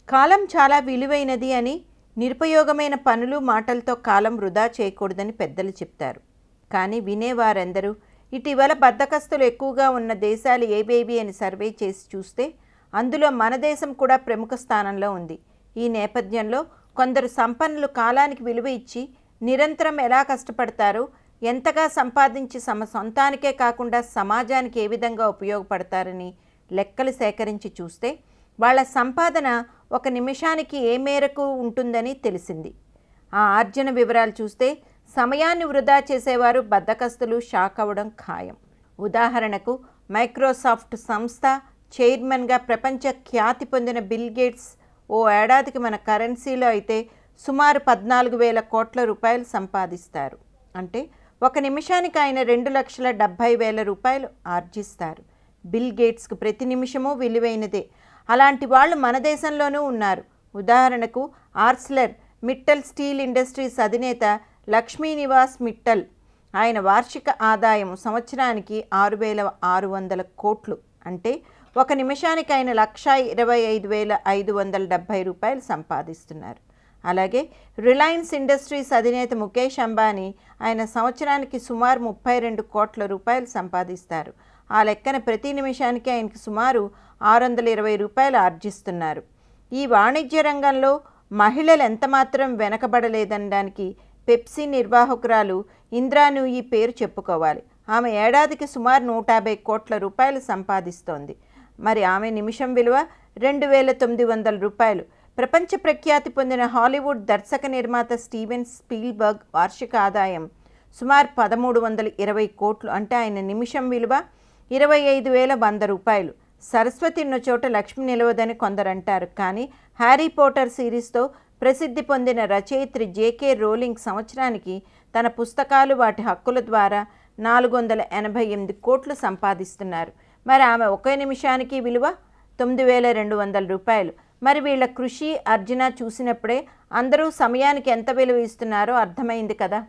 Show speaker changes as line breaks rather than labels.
కాలం చాలా విలువైనది అని, నిరుపయోగమైన పనులు మాటలతో కాలం వృధా చేయకూడదని పెద్దలు చెప్తారు. కానీ వినేవారెందరూ? ఇటీవల బద్ధకస్తులు ఎక్కువగా ఉన్న దేశాలు ఏవేవి అని సర్వే చేసి చూస్తే అందులో మన దేశం కూడా ప్రముఖ స్థానంలో ఉంది. ఈ నేపథ్యంలో కొందరు సంపన్నులు కాలానికి విలువ ఇచ్చి నిరంతరం ఎలా కష్టపడతారో, ఎంతగా సంపాదించి సొంతానికే కాకుండా సమాజానికి ఏ విధంగా ఉపయోగపడతారని లెక్కలు సేకరించి చూస్తే వాళ్ళ సంపాదన ఒక నిమిషానికి ఏ మేరకు ఉంటుందని తెలిసింది. ఆ ఆర్జన వివరాలు చూస్తే సమయాన్ని వృధా చేసేవారు బద్ధకస్తులు షాక్ అవ్వడం ఖాయం. ఉదాహరణకు మైక్రోసాఫ్ట్ సంస్థ చైర్మన్గా ప్రపంచ ఖ్యాతి పొందిన బిల్ గేట్స్ ఓ ఏడాదికి మన కరెన్సీలో అయితే సుమారు 14,000 కోట్ల రూపాయలు సంపాదిస్తారు. అంటే ఒక నిమిషానికి ఆయన 2,70,000 రూపాయలు ఆర్జిస్తారు. బిల్ గేట్స్కు ప్రతి నిమిషము విలువైనదే. అలాంటి వాళ్ళు మన దేశంలోనూ ఉన్నారు. ఉదాహరణకు ఆర్స్లర్ మిట్టల్ స్టీల్ ఇండస్ట్రీస్ అధినేత లక్ష్మీ నివాస్ మిట్టల్. ఆయన వార్షిక ఆదాయం సంవత్సరానికి 6,600 కోట్లు. అంటే ఒక నిమిషానికి ఆయన 1,25,570 రూపాయలు సంపాదిస్తున్నారు. అలాగే రిలయన్స్ ఇండస్ట్రీస్ అధినేత ముఖేష్ అంబానీ ఆయన సంవత్సరానికి సుమారు 32 కోట్ల రూపాయలు సంపాదిస్తారు. ఆ లెక్కన ప్రతి నిమిషానికి ఆయనకి సుమారు 620 రూపాయలు ఆర్జిస్తున్నారు. ఈ వాణిజ్య రంగంలో మహిళలు ఎంతమాత్రం వెనకబడలేదనడానికి పెప్సీ నిర్వాహకురాలు ఇంద్రానూయి పేరు చెప్పుకోవాలి. ఆమె ఏడాదికి సుమారు 150 కోట్ల రూపాయలు సంపాదిస్తోంది. మరి ఆమె నిమిషం విలువ 2,900 రూపాయలు. ప్రపంచ ప్రఖ్యాతి పొందిన హాలీవుడ్ దర్శక నిర్మాత స్టీవెన్ స్పీల్బర్గ్ వార్షిక ఆదాయం సుమారు 1,320 కోట్లు. అంటే ఆయన నిమిషం విలువ 25,100 రూపాయలు. సరస్వతి ఉన్న చోట లక్ష్మి నిలవదని కొందరు అంటారు. కానీ హ్యారీ పోటర్ సిరీస్తో ప్రసిద్ధి పొందిన రచయిత్రి జేకే రోలింగ్ సంవత్సరానికి తన పుస్తకాలు వాటి హక్కుల ద్వారా 488 కోట్లు సంపాదిస్తున్నారు. మరి ఆమె ఒకే నిమిషానికి విలువ 9,200 రూపాయలు. మరి వీళ్ళ కృషి అర్జన చూసినప్పుడే అందరూ సమయానికి ఎంత విలువ ఇస్తున్నారో అర్థమైంది కదా.